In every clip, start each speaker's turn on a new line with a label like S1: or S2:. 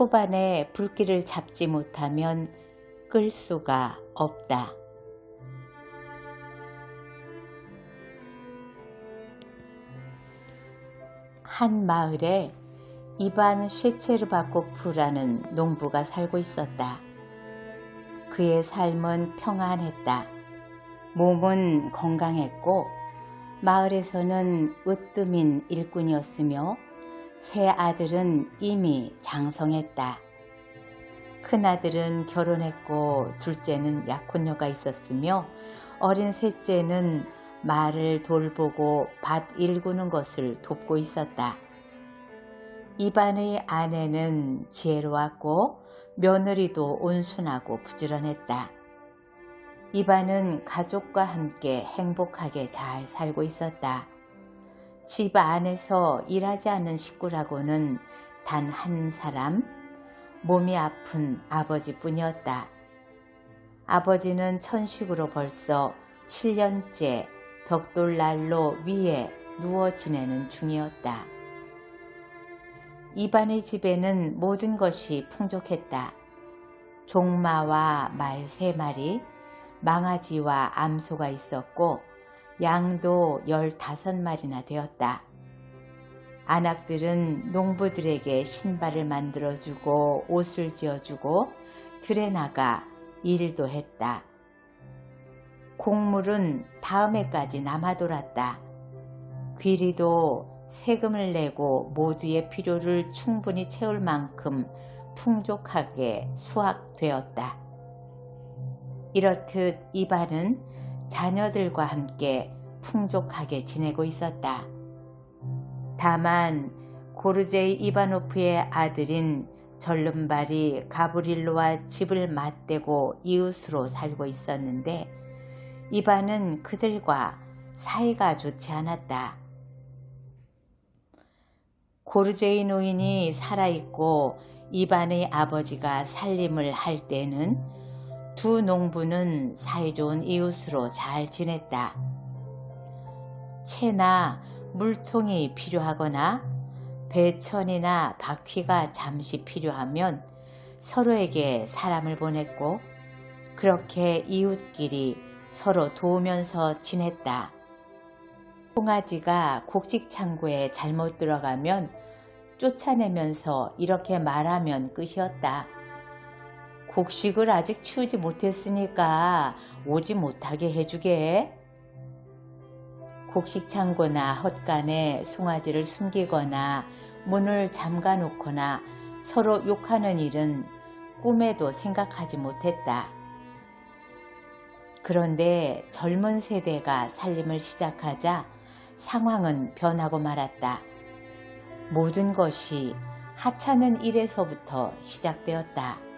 S1: 초반에 불길을 잡지 못하면 끌 수가 없다. 한 마을에 이반 쉐체르바코프라는 농부가 살고 있었다. 그의 삶은 평안했다. 몸은 건강했고 마을에서는 으뜸인 일꾼이었으며 세 아들은 이미 장성했다. 큰아들은 결혼했고 둘째는 약혼녀가 있었으며 어린 셋째는 말을 돌보고 밭 일구는 것을 돕고 있었다. 이반의 아내는 지혜로웠고 며느리도 온순하고 부지런했다. 이반은 가족과 함께 행복하게 잘 살고 있었다. 집 안에서 일하지 않는 식구라고는 단 한 사람, 몸이 아픈 아버지뿐이었다. 아버지는 천식으로 벌써 7년째 벽돌난로 위에 누워 지내는 중이었다. 이반의 집에는 모든 것이 풍족했다. 종마와 말 3마리, 망아지와 암소가 있었고 양도 15마리나 되었다. 안악들은 농부들에게 신발을 만들어주고 옷을 지어주고 들에 나가 일도 했다. 곡물은 다음 해까지 남아돌았다. 귀리도 세금을 내고 모두의 필요를 충분히 채울 만큼 풍족하게 수확되었다. 이렇듯 이반은 자녀들과 함께 풍족하게 지내고 있었다. 다만 고르제이 이바노프의 아들인 절름발이 가브릴로와 집을 맞대고 이웃으로 살고 있었는데 이반은 그들과 사이가 좋지 않았다. 고르제이 노인이 살아있고 이반의 아버지가 살림을 할 때는 두 농부는 사이좋은 이웃으로 잘 지냈다. 채나 물통이 필요하거나 배천이나 바퀴가 잠시 필요하면 서로에게 사람을 보냈고 그렇게 이웃끼리 서로 도우면서 지냈다. 송아지가 곡식 창고에 잘못 들어가면 쫓아내면서 이렇게 말하면 끝이었다. 곡식을 아직 치우지 못했으니까 오지 못하게 해주게. 곡식 창고나 헛간에 송아지를 숨기거나 문을 잠가 놓거나 서로 욕하는 일은 꿈에도 생각하지 못했다. 그런데 젊은 세대가 살림을 시작하자 상황은 변하고 말았다. 모든 것이 하찮은 일에서부터 시작되었다.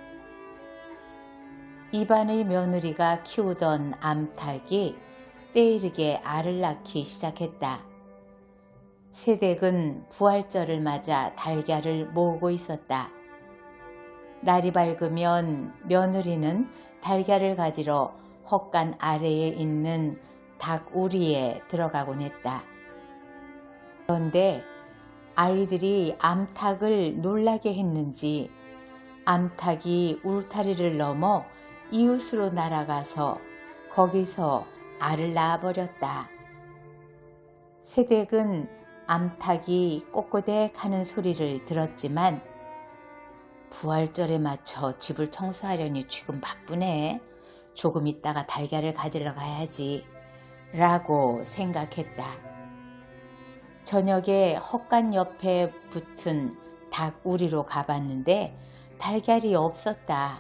S1: 이반의 며느리가 키우던 암탉이 때이르게 알을 낳기 시작했다. 새댁은 부활절을 맞아 달걀을 모으고 있었다. 날이 밝으면 며느리는 달걀을 가지러 헛간 아래에 있는 닭 우리에 들어가곤 했다. 그런데 아이들이 암탉을 놀라게 했는지 암탉이 울타리를 넘어 이웃으로 날아가서 거기서 알을 낳아버렸다. 새댁은 암탉이 꼬꼬댁 하는 소리를 들었지만 부활절에 맞춰 집을 청소하려니 지금 바쁘네. 조금 있다가 달걀을 가지러 가야지 라고 생각했다. 저녁에 헛간 옆에 붙은 닭 우리로 가봤는데 달걀이 없었다.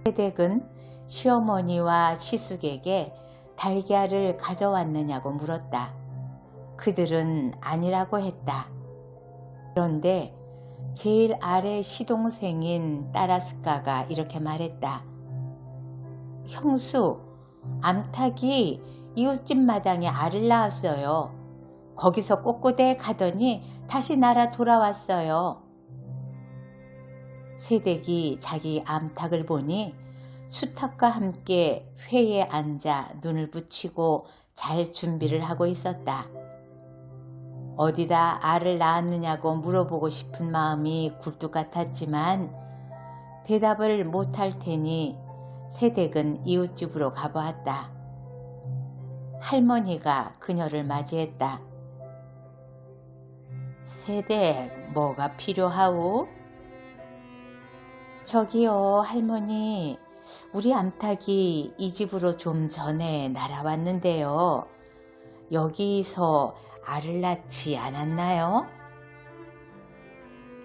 S1: 새댁은 시어머니와 시숙에게 달걀을 가져왔느냐고 물었다. 그들은 아니라고 했다. 그런데 제일 아래 시동생인 따라스카가 이렇게 말했다. 형수, 암탉이 이웃집 마당에 알을 낳았어요. 거기서 꼬꼬댁 하더니 다시 날아 돌아왔어요. 새댁이 자기 암탉을 보니 수탉과 함께 회에 앉아 눈을 붙이고 잘 준비를 하고 있었다. 어디다 알을 낳았느냐고 물어보고 싶은 마음이 굴뚝 같았지만 대답을 못할 테니 새댁은 이웃집으로 가보았다. 할머니가 그녀를 맞이했다. 새댁, 뭐가 필요하오? 저기요, 할머니. 우리 암탉이 이 집으로 좀 전에 날아왔는데요. 여기서 알을 낳지 않았나요?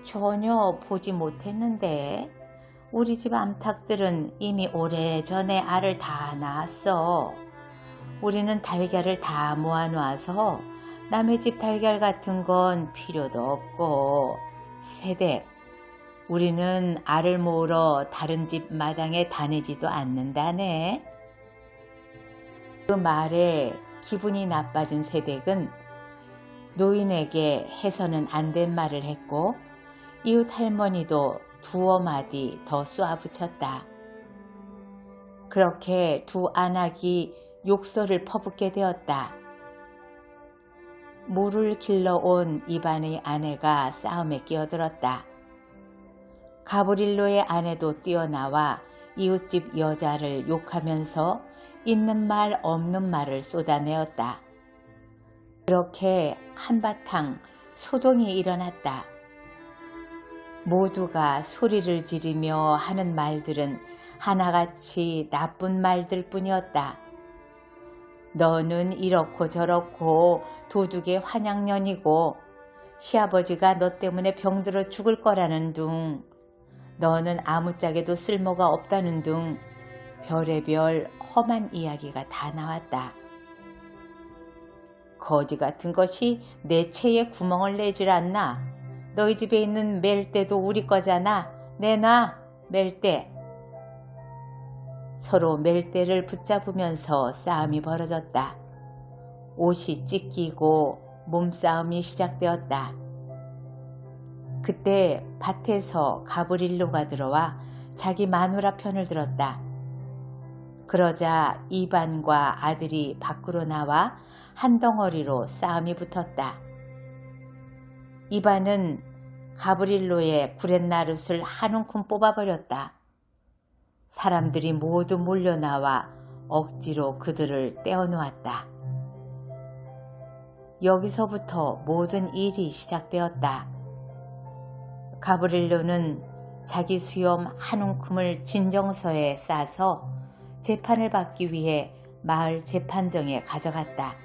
S1: 전혀 보지 못했는데 우리 집 암탉들은 이미 오래전에 알을 다 낳았어. 우리는 달걀을 다 모아놓아서 남의 집 달걀 같은 건 필요도 없고. 새댁, 우리는 알을 모으러 다른 집 마당에 다니지도 않는다네. 그 말에 기분이 나빠진 새댁은 노인에게 해서는 안 된 말을 했고 이웃 할머니도 두어 마디 더 쏘아붙였다. 그렇게 두 안악이 욕설을 퍼붓게 되었다. 물을 길러온 이반의 아내가 싸움에 끼어들었다. 가브릴로의 아내도 뛰어나와 이웃집 여자를 욕하면서 있는 말 없는 말을 쏟아내었다. 그렇게 한바탕 소동이 일어났다. 모두가 소리를 지르며 하는 말들은 하나같이 나쁜 말들 뿐이었다. 너는 이렇고 저렇고 도둑의 환양년이고 시아버지가 너 때문에 병들어 죽을 거라는 둥, 너는 아무짝에도 쓸모가 없다는 둥 별의별 험한 이야기가 다 나왔다. 거지 같은 것이 내 채에 구멍을 내질 않나? 너희 집에 있는 멜대도 우리 거잖아. 내놔, 멜대. 서로 멜대를 붙잡으면서 싸움이 벌어졌다. 옷이 찢기고 몸싸움이 시작되었다. 그때 밭에서 가브릴로가 들어와 자기 마누라 편을 들었다. 그러자 이반과 아들이 밖으로 나와 한 덩어리로 싸움이 붙었다. 이반은 가브릴로의 구렛나룻을 한 움큼 뽑아버렸다. 사람들이 모두 몰려나와 억지로 그들을 떼어놓았다. 여기서부터 모든 일이 시작되었다. 가브릴로는 자기 수염 한 움큼을 진정서에 싸서 재판을 받기 위해 마을 재판정에 가져갔다.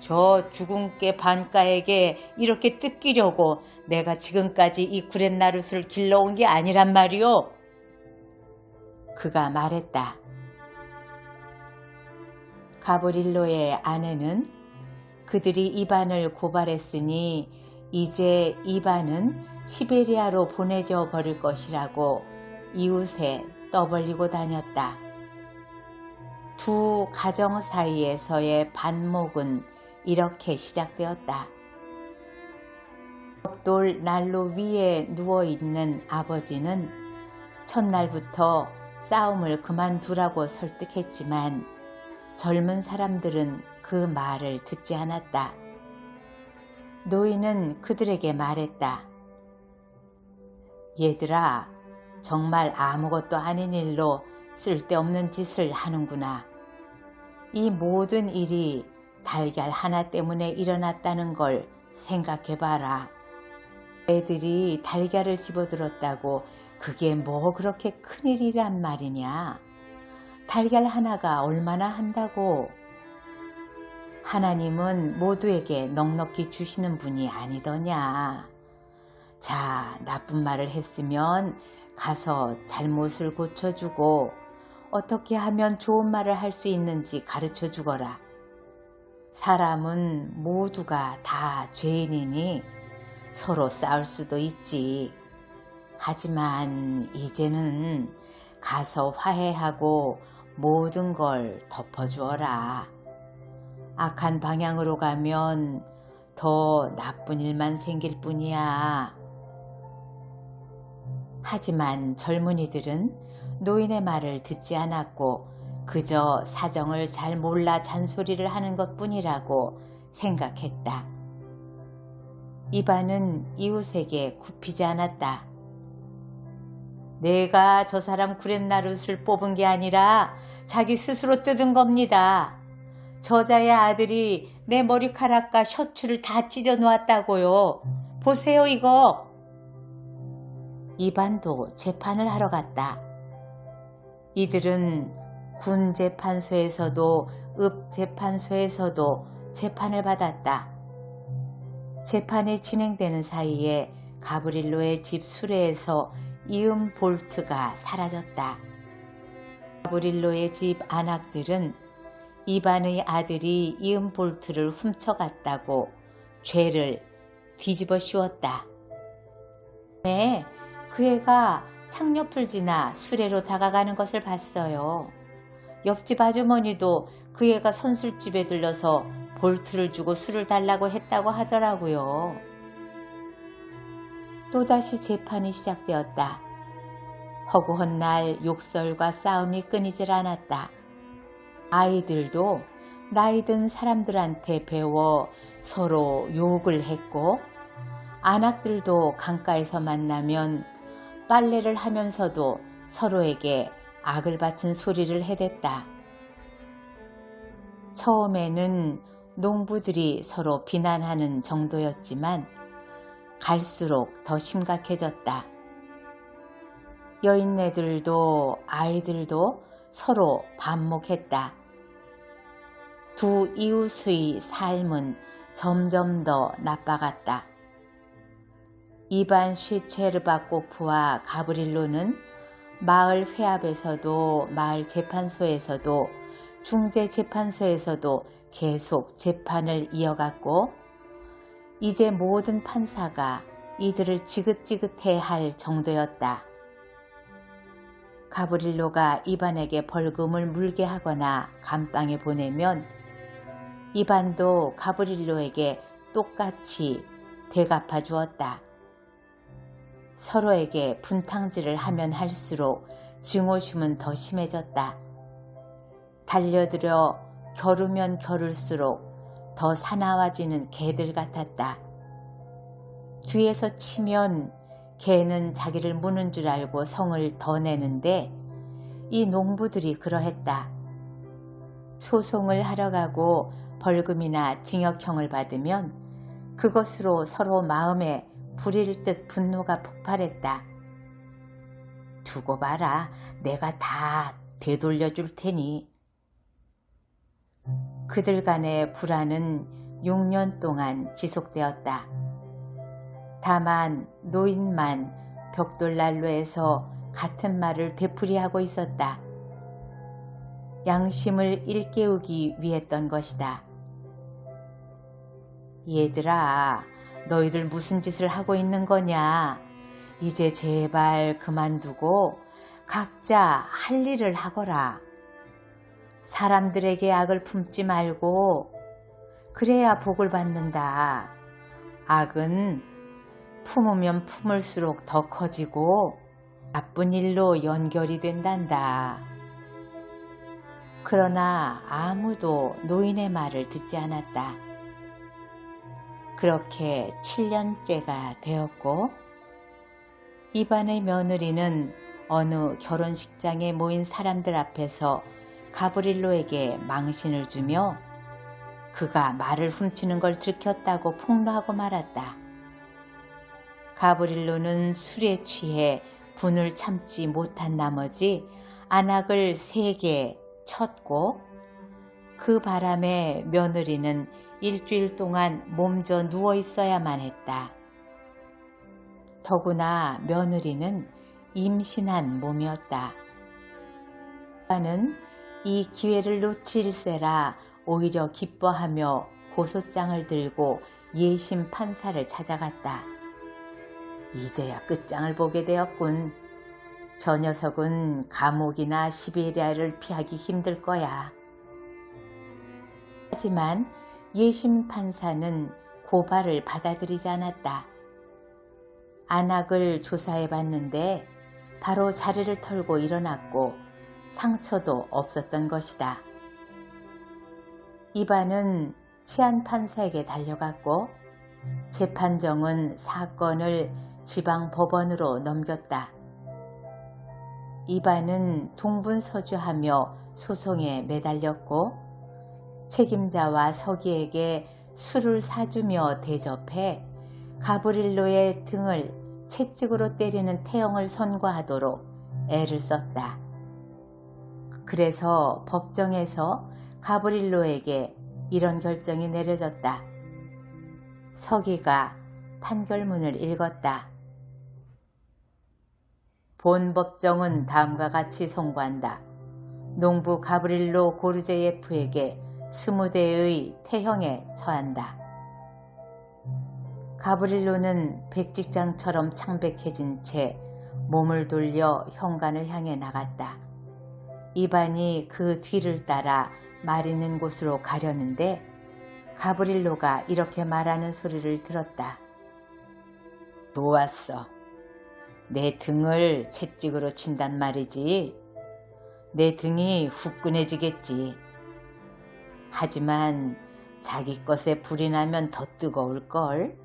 S1: 저 죽은 개 반가에게 이렇게 뜯기려고 내가 지금까지 이 구렛나룻을 길러온 게 아니란 말이오. 그가 말했다. 가브릴로의 아내는 그들이 이반을 고발했으니 이제 이반은 시베리아로 보내져 버릴 것이라고 이웃에 떠벌리고 다녔다. 두 가정 사이에서의 반목은 이렇게 시작되었다. 벽돌 난로 위에 누워있는 아버지는 첫날부터 싸움을 그만두라고 설득했지만 젊은 사람들은 그 말을 듣지 않았다. 노인은 그들에게 말했다. 얘들아, 정말 아무것도 아닌 일로 쓸데없는 짓을 하는구나. 이 모든 일이 달걀 하나 때문에 일어났다는 걸 생각해봐라. 애들이 달걀을 집어들었다고 그게 뭐 그렇게 큰일이란 말이냐. 달걀 하나가 얼마나 한다고. 하나님은 모두에게 넉넉히 주시는 분이 아니더냐. 자, 나쁜 말을 했으면 가서 잘못을 고쳐주고 어떻게 하면 좋은 말을 할 수 있는지 가르쳐 주거라. 사람은 모두가 다 죄인이니 서로 싸울 수도 있지. 하지만 이제는 가서 화해하고 모든 걸 덮어주어라. 악한 방향으로 가면 더 나쁜 일만 생길 뿐이야. 하지만 젊은이들은 노인의 말을 듣지 않았고 그저 사정을 잘 몰라 잔소리를 하는 것뿐이라고 생각했다. 이반은 이웃에게 굽히지 않았다. 내가 저 사람 구렛나룻을 뽑은 게 아니라 자기 스스로 뜯은 겁니다. 저자의 아들이 내 머리카락과 셔츠를 다 찢어 놓았다고요. 보세요 이거. 이반도 재판을 하러 갔다. 이들은 군 재판소에서도 읍 재판소에서도 재판을 받았다. 재판이 진행되는 사이에 가브릴로의 집 수레에서 이음 볼트가 사라졌다. 가브릴로의 집 안악들은 이반의 아들이 이음 볼트를 훔쳐갔다고 죄를 뒤집어 씌웠다. 네, 그 애가 창옆을 지나 수레로 다가가는 것을 봤어요. 옆집 아주머니도 그 애가 선술집에 들러서 볼트를 주고 술을 달라고 했다고 하더라고요. 또다시 재판이 시작되었다. 허구한 날 욕설과 싸움이 끊이질 않았다. 아이들도 나이 든 사람들한테 배워 서로 욕을 했고, 안악들도 강가에서 만나면 빨래를 하면서도 서로에게 악을 바친 소리를 해댔다. 처음에는 농부들이 서로 비난하는 정도였지만 갈수록 더 심각해졌다. 여인네들도 아이들도 서로 반목했다. 두 이웃의 삶은 점점 더 나빠갔다. 이반 쉐체르바코프와 가브릴로는 마을 회합에서도 마을 재판소에서도 중재재판소에서도 계속 재판을 이어갔고, 이제 모든 판사가 이들을 지긋지긋해 할 정도였다. 가브릴로가 이반에게 벌금을 물게 하거나 감방에 보내면 이반도 가브릴로에게 똑같이 되갚아 주었다. 서로에게 분탕질을 하면 할수록 증오심은 더 심해졌다. 달려들어 겨루면 겨룰수록 더 사나워지는 개들 같았다. 뒤에서 치면 개는 자기를 무는 줄 알고 성을 더 내는데 이 농부들이 그러했다. 소송을 하러 가고 벌금이나 징역형을 받으면 그것으로 서로 마음에 불일 듯 분노가 폭발했다. 두고 봐라, 내가 다 되돌려 줄 테니. 그들 간의 불화는 6년 동안 지속되었다. 다만 노인만 벽돌난로에서 같은 말을 되풀이하고 있었다. 양심을 일깨우기 위했던 것이다. 얘들아, 너희들 무슨 짓을 하고 있는 거냐? 이제 제발 그만두고 각자 할 일을 하거라. 사람들에게 악을 품지 말고, 그래야 복을 받는다. 악은 품으면 품을수록 더 커지고 나쁜 일로 연결이 된단다. 그러나 아무도 노인의 말을 듣지 않았다. 그렇게 7년째가 되었고, 이반의 며느리는 어느 결혼식장에 모인 사람들 앞에서 가브릴로에게 망신을 주며 그가 말을 훔치는 걸 들켰다고 폭로하고 말았다. 가브릴로는 술에 취해 분을 참지 못한 나머지 안악을 3개 쳤고, 그 바람에 며느리는 일주일 동안 몸져 누워 있어야만 했다. 더구나 며느리는 임신한 몸이었다. 나는 이 기회를 놓칠세라 오히려 기뻐하며 고소장을 들고 예심 판사를 찾아갔다. 이제야 끝장을 보게 되었군. 저 녀석은 감옥이나 시베리아를 피하기 힘들 거야. 하지만 예심 판사는 고발을 받아들이지 않았다. 안악을 조사해 봤는데 바로 자리를 털고 일어났고 상처도 없었던 것이다. 이반은 치안 판사에게 달려갔고 재판정은 사건을 지방 법원으로 넘겼다. 이반은 동분서주하며 소송에 매달렸고 책임자와 서기에게 술을 사주며 대접해 가브릴로의 등을 채찍으로 때리는 태형을 선고하도록 애를 썼다. 그래서 법정에서 가브릴로에게 이런 결정이 내려졌다. 서기가 판결문을 읽었다. 본 법정은 다음과 같이 선고한다. 농부 가브릴로 고르제예프에게 20대의 태형에 처한다. 가브릴로는 백직장처럼 창백해진 채 몸을 돌려 현관을 향해 나갔다. 이반이 그 뒤를 따라 말 있는 곳으로 가려는데 가브릴로가 이렇게 말하는 소리를 들었다. 좋았어. 내 등을 채찍으로 친단 말이지. 내 등이 후끈해지겠지. 하지만 자기 것에 불이 나면 더 뜨거울걸.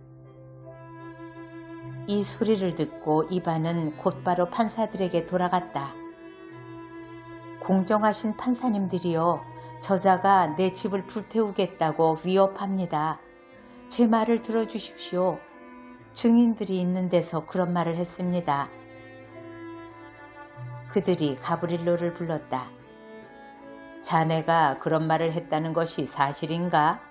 S1: 이 소리를 듣고 이반은 곧바로 판사들에게 돌아갔다. 공정하신 판사님들이여, 저자가 내 집을 불태우겠다고 위협합니다. 제 말을 들어주십시오. 증인들이 있는 데서 그런 말을 했습니다. 그들이 가브릴로를 불렀다. 자네가 그런 말을 했다는 것이 사실인가?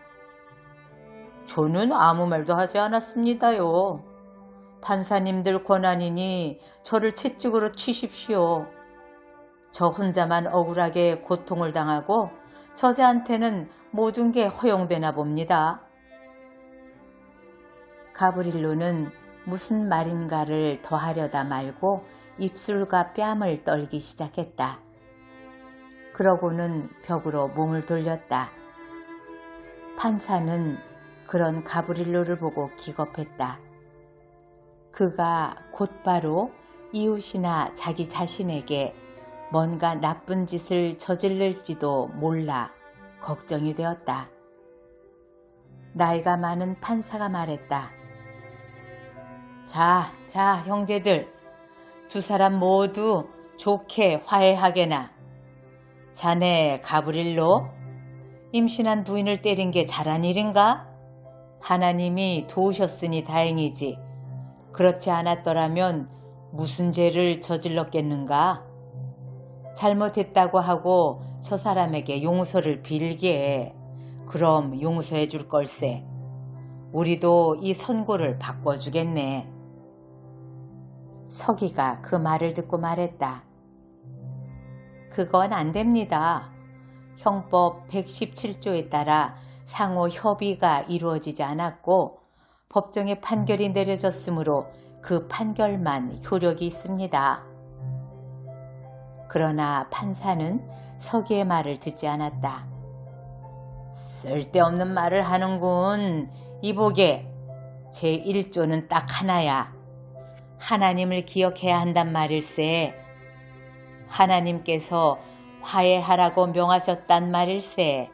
S1: 저는 아무 말도 하지 않았습니다요. 판사님들 권한이니 저를 채찍으로 치십시오. 저 혼자만 억울하게 고통을 당하고 저자한테는 모든 게 허용되나 봅니다. 가브릴로는 무슨 말인가를 더하려다 말고 입술과 뺨을 떨기 시작했다. 그러고는 벽으로 몸을 돌렸다. 판사는 그런 가브릴로를 보고 기겁했다. 그가 곧바로 이웃이나 자기 자신에게 뭔가 나쁜 짓을 저질릴지도 몰라 걱정이 되었다. 나이가 많은 판사가 말했다. 자, 형제들, 두 사람 모두 좋게 화해하게나. 자네 가브릴로, 임신한 부인을 때린 게 잘한 일인가? 하나님이 도우셨으니 다행이지. 그렇지 않았더라면 무슨 죄를 저질렀겠는가? 잘못했다고 하고 저 사람에게 용서를 빌게. 그럼 용서해 줄 걸세. 우리도 이 선고를 바꿔주겠네. 서기가 그 말을 듣고 말했다. 그건 안 됩니다. 형법 117조에 따라 상호 협의가 이루어지지 않았고 법정의 판결이 내려졌으므로 그 판결만 효력이 있습니다. 그러나 판사는 서기의 말을 듣지 않았다. 쓸데없는 말을 하는군. 이보게, 제1조는 딱 하나야. 하나님을 기억해야 한단 말일세. 하나님께서 화해하라고 명하셨단 말일세.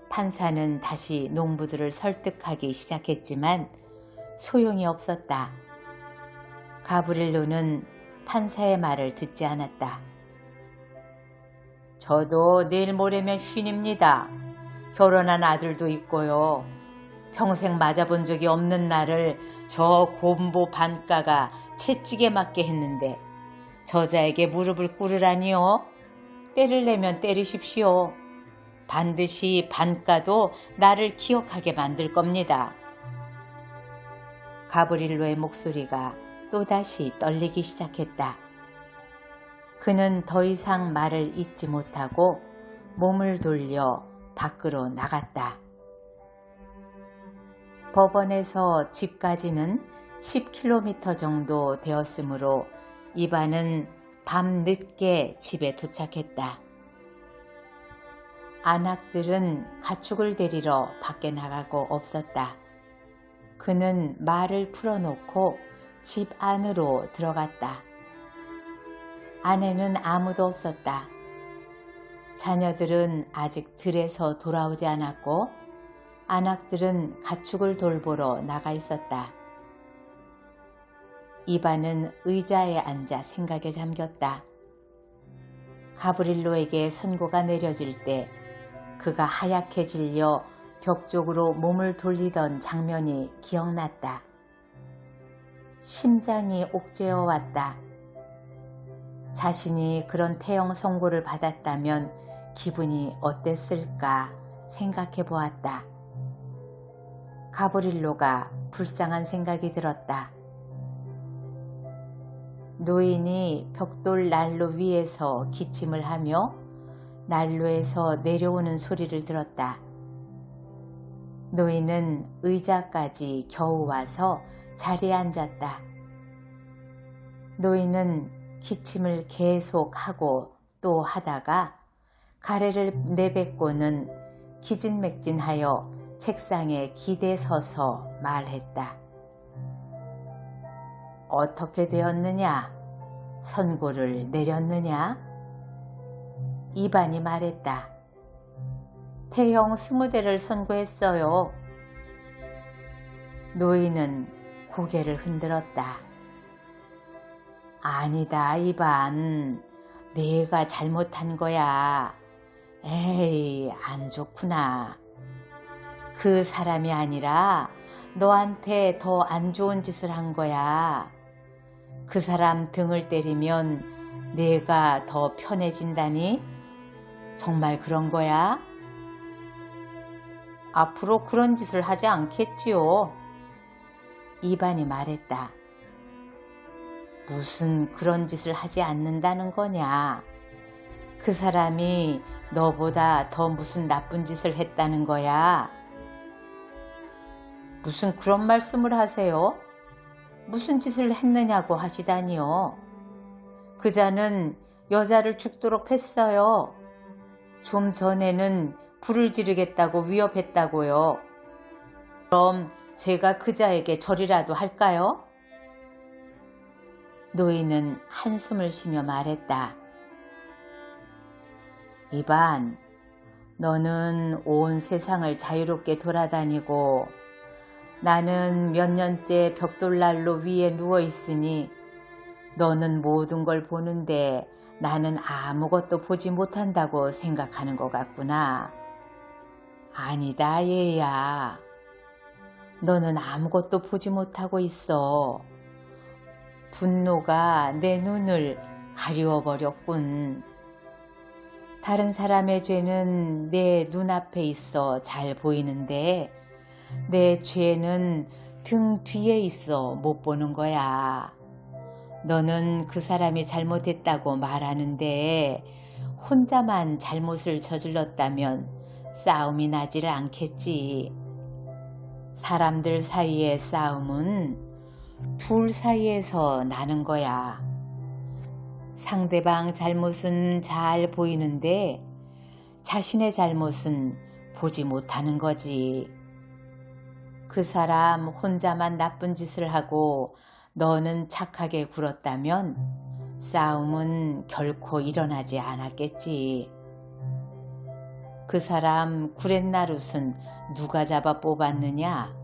S1: 판사는 다시 농부들을 설득하기 시작했지만 소용이 없었다. 가브릴로는 판사의 말을 듣지 않았다. 저도 내일 모레면 쉰입니다. 결혼한 아들도 있고요. 평생 맞아본 적이 없는 나를 저 곰보 반가가 채찍에 맞게 했는데 저자에게 무릎을 꿇으라니요? 때를 내면 때리십시오. 반드시 반가도 나를 기억하게 만들 겁니다. 가브릴로의 목소리가 또다시 떨리기 시작했다. 그는 더 이상 말을 잇지 못하고 몸을 돌려 밖으로 나갔다. 법원에서 집까지는 10km 정도 되었으므로 이반은 밤 늦게 집에 도착했다. 안악들은 가축을 데리러 밖에 나가고 없었다. 그는 말을 풀어놓고 집 안으로 들어갔다. 안에는 아무도 없었다. 자녀들은 아직 들에서 돌아오지 않았고 안악들은 가축을 돌보러 나가 있었다. 이반은 의자에 앉아 생각에 잠겼다. 가브릴로에게 선고가 내려질 때 그가 하얗게 질려 벽 쪽으로 몸을 돌리던 장면이 기억났다. 심장이 옥죄어 왔다. 자신이 그런 태형 선고를 받았다면 기분이 어땠을까 생각해 보았다. 가브릴로가 불쌍한 생각이 들었다. 노인이 벽돌 난로 위에서 기침을 하며 난로에서 내려오는 소리를 들었다. 노인은 의자까지 겨우 와서 자리에 앉았다. 노인은 기침을 계속하고 또 하다가 가래를 내뱉고는 기진맥진하여 책상에 기대 서서 말했다. 어떻게 되었느냐? 선고를 내렸느냐? 이반이 말했다. 태형 20대를 선고했어요. 노인은 고개를 흔들었다. 아니다, 이반. 내가 잘못한 거야. 에이, 안 좋구나. 그 사람이 아니라 너한테 더 안 좋은 짓을 한 거야. 그 사람 등을 때리면 내가 더 편해진다니? 정말 그런 거야? 앞으로 그런 짓을 하지 않겠지요. 이반이 말했다. 무슨 그런 짓을 하지 않는다는 거냐? 그 사람이 너보다 더 무슨 나쁜 짓을 했다는 거야? 무슨 그런 말씀을 하세요? 무슨 짓을 했느냐고 하시다니요. 그자는 여자를 죽도록 했어요. 좀 전에는 불을 지르겠다고 위협했다고요. 그럼 제가 그자에게 절이라도 할까요? 노인은 한숨을 쉬며 말했다. 이반, 너는 온 세상을 자유롭게 돌아다니고 나는 몇 년째 벽돌난로 위에 누워 있으니 너는 모든 걸 보는데 나는 아무것도 보지 못한다고 생각하는 것 같구나. 아니다, 얘야. 너는 아무것도 보지 못하고 있어. 분노가 내 눈을 가리워 버렸군. 다른 사람의 죄는 내 눈앞에 있어 잘 보이는데 내 죄는 등 뒤에 있어 못 보는 거야. 너는 그 사람이 잘못했다고 말하는데 혼자만 잘못을 저질렀다면 싸움이 나지를 않겠지. 사람들 사이의 싸움은 둘 사이에서 나는 거야. 상대방 잘못은 잘 보이는데 자신의 잘못은 보지 못하는 거지. 그 사람 혼자만 나쁜 짓을 하고 너는 착하게 굴었다면 싸움은 결코 일어나지 않았겠지. 그 사람 구렛나룻은 누가 잡아 뽑았느냐?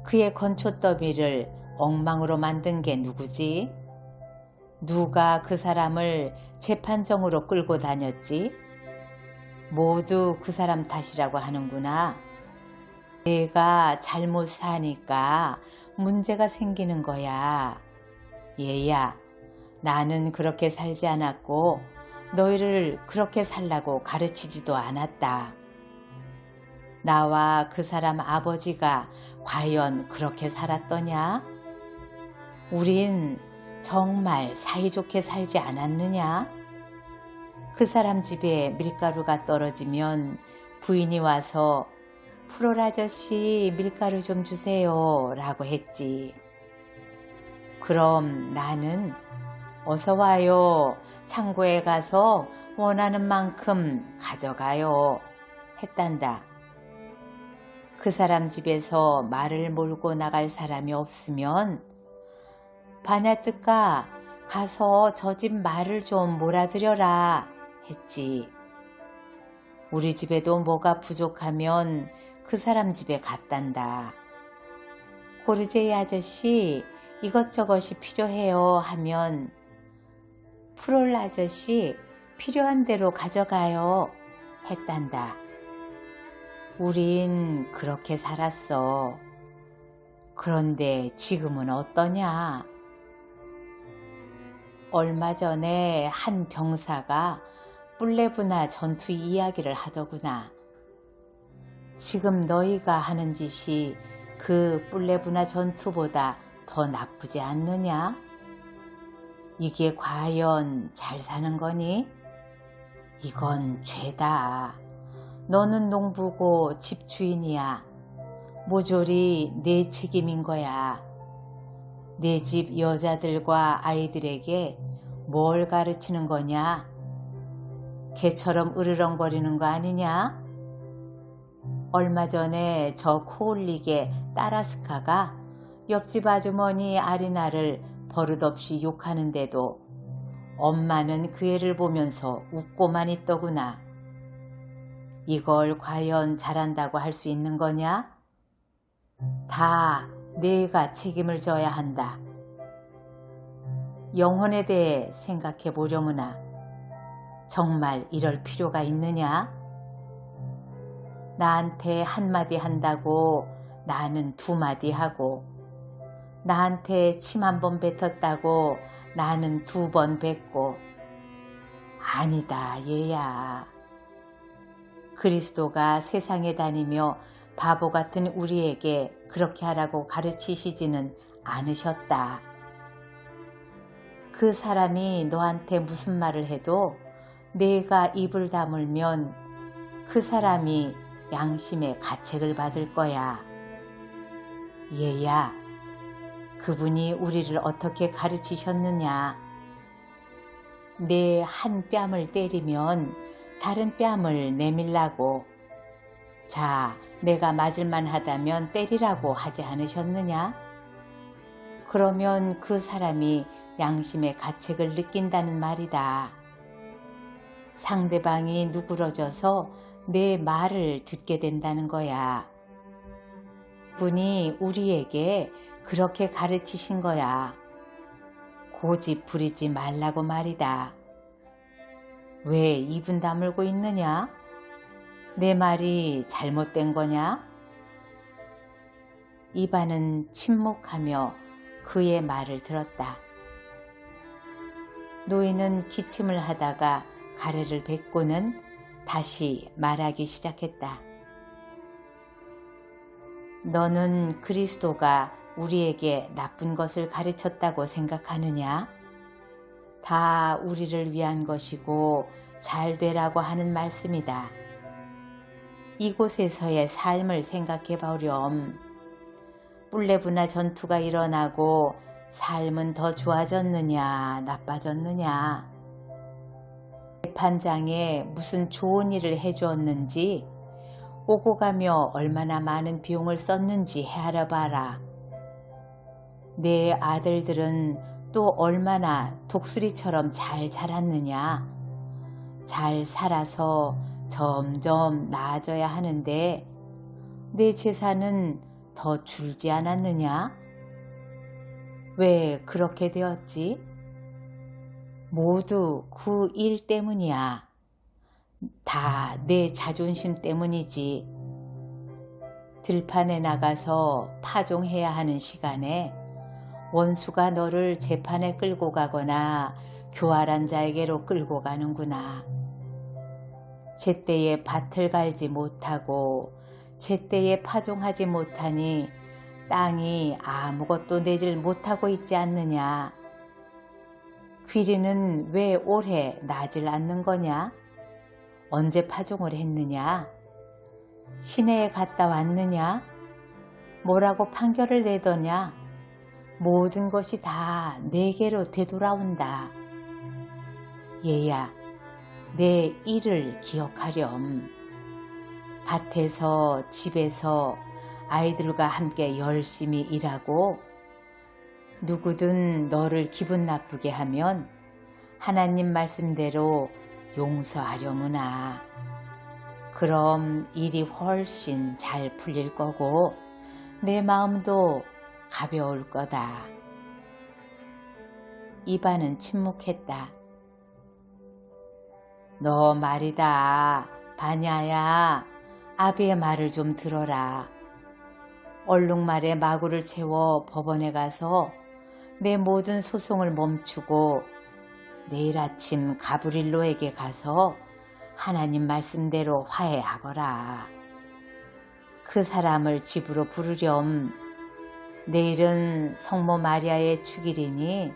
S1: 그의 건초더미를 엉망으로 만든 게 누구지? 누가 그 사람을 재판정으로 끌고 다녔지? 모두 그 사람 탓이라고 하는구나. 내가 잘못 사니까 문제가 생기는 거야. 얘야, 나는 그렇게 살지 않았고 너희를 그렇게 살라고 가르치지도 않았다. 나와 그 사람 아버지가 과연 그렇게 살았더냐? 우린 정말 사이좋게 살지 않았느냐? 그 사람 집에 밀가루가 떨어지면 부인이 와서 프롤 아저씨 밀가루 좀 주세요 라고 했지. 그럼 나는 어서 와요. 창고에 가서 원하는 만큼 가져가요. 했단다. 그 사람 집에서 말을 몰고 나갈 사람이 없으면 바냐뜨까 가서 저 집 말을 좀 몰아들여라 했지. 우리 집에도 뭐가 부족하면 그 사람 집에 갔단다. 고르제이 아저씨 이것저것이 필요해요 하면 프롤 아저씨 필요한 대로 가져가요 했단다. 우린 그렇게 살았어. 그런데 지금은 어떠냐? 얼마 전에 한 병사가 뿔레브나 전투 이야기를 하더구나. 지금 너희가 하는 짓이 그 뿔레브나 전투보다 더 나쁘지 않느냐? 이게 과연 잘 사는 거니? 이건 죄다. 너는 농부고 집주인이야. 모조리 내 책임인 거야. 내 집 여자들과 아이들에게 뭘 가르치는 거냐? 개처럼 으르렁거리는 거 아니냐? 얼마 전에 저 코올릭의 따라스카가 옆집 아주머니 아리나를 버릇없이 욕하는데도 엄마는 그 애를 보면서 웃고만 있더구나. 이걸 과연 잘한다고 할 수 있는 거냐? 다 내가 책임을 져야 한다. 영혼에 대해 생각해 보려무나 정말 이럴 필요가 있느냐? 나한테 한마디 한다고 나는 두마디 하고, 나한테 침 한 번 뱉었다고 나는 2번 뱉고. 아니다 얘야. 그리스도가 세상에 다니며 바보 같은 우리에게 그렇게 하라고 가르치시지는 않으셨다. 그 사람이 너한테 무슨 말을 해도 내가 입을 다물면 그 사람이 양심의 가책을 받을 거야. 얘야, 그분이 우리를 어떻게 가르치셨느냐? 내 한 뺨을 때리면 다른 뺨을 내밀라고. 자, 내가 맞을만 하다면 때리라고 하지 않으셨느냐? 그러면 그 사람이 양심의 가책을 느낀다는 말이다. 상대방이 누그러져서 내 말을 듣게 된다는 거야. 분이 우리에게 그렇게 가르치신 거야. 고집 부리지 말라고 말이다. 왜 입은 다물고 있느냐? 내 말이 잘못된 거냐? 이반은 침묵하며 그의 말을 들었다. 노인은 기침을 하다가 가래를 뱉고는 다시 말하기 시작했다. 너는 그리스도가 우리에게 나쁜 것을 가르쳤다고 생각하느냐? 다 우리를 위한 것이고 잘 되라고 하는 말씀이다. 이곳에서의 삶을 생각해 보렴. 뿔레브나 전투가 일어나고 삶은 더 좋아졌느냐 나빠졌느냐? 재판장에 무슨 좋은 일을 해주었는지, 오고 가며 얼마나 많은 비용을 썼는지 헤아려 봐라. 내 아들들은 또 얼마나 독수리처럼 잘 자랐느냐? 잘 살아서 점점 나아져야 하는데 내 재산은 더 줄지 않았느냐? 왜 그렇게 되었지? 모두 그 일 때문이야. 다 내 자존심 때문이지. 들판에 나가서 파종해야 하는 시간에 원수가 너를 재판에 끌고 가거나 교활한 자에게로 끌고 가는구나. 제때에 밭을 갈지 못하고 제때에 파종하지 못하니 땅이 아무것도 내질 못하고 있지 않느냐? 귀리는 왜 올해 나질 않는 거냐? 언제 파종을 했느냐? 시내에 갔다 왔느냐? 뭐라고 판결을 내더냐? 모든 것이 다 내게로 되돌아온다. 얘야, 내 일을 기억하렴. 밭에서 집에서 아이들과 함께 열심히 일하고 누구든 너를 기분 나쁘게 하면 하나님 말씀대로 용서하려무나. 그럼 일이 훨씬 잘 풀릴 거고 내 마음도 가벼울 거다. 이반은 침묵했다. 너 말이다, 반야야. 아비의 말을 좀 들어라. 얼룩말에 마구를 채워 법원에 가서 내 모든 소송을 멈추고 내일 아침 가브릴로에게 가서 하나님 말씀대로 화해하거라. 그 사람을 집으로 부르렴. 내일은 성모 마리아의 축일이니